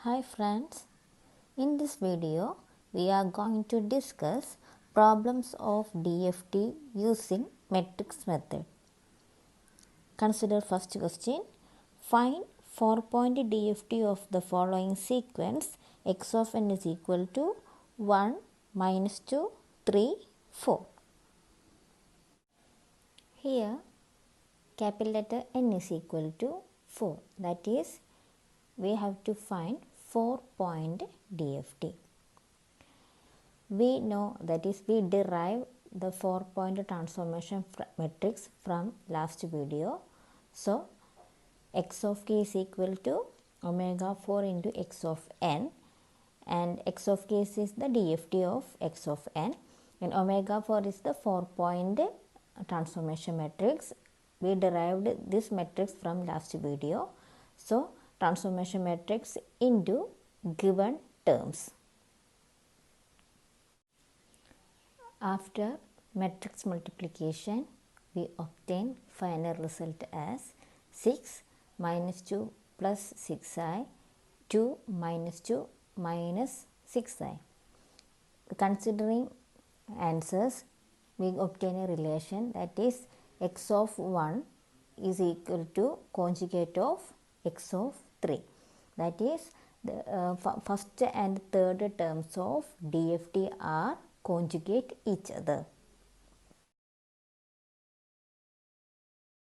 Hi friends, in this video we are going to discuss problems of DFT using matrix method. Consider first question. Find 4-point DFT of the following sequence. X of n is equal to 1, minus 2, 3, 4. Here capital letter n is equal to 4. That is, we have to find 4-point DFT. We know, that is, we derive the 4-point transformation matrix from last video. So x of k is equal to omega 4 into x of n, and x of k is the DFT of x of n, and omega 4 is the 4-point transformation matrix. We derived this matrix from last video. So transformation matrix into given terms. After matrix multiplication, we obtain final result as 6 minus 2 plus 6i, 2 minus 2 minus 6i. Considering answers, we obtain a relation, that is x of 1 is equal to conjugate of x of 3. That is, the first and third terms of DFT are conjugate each other.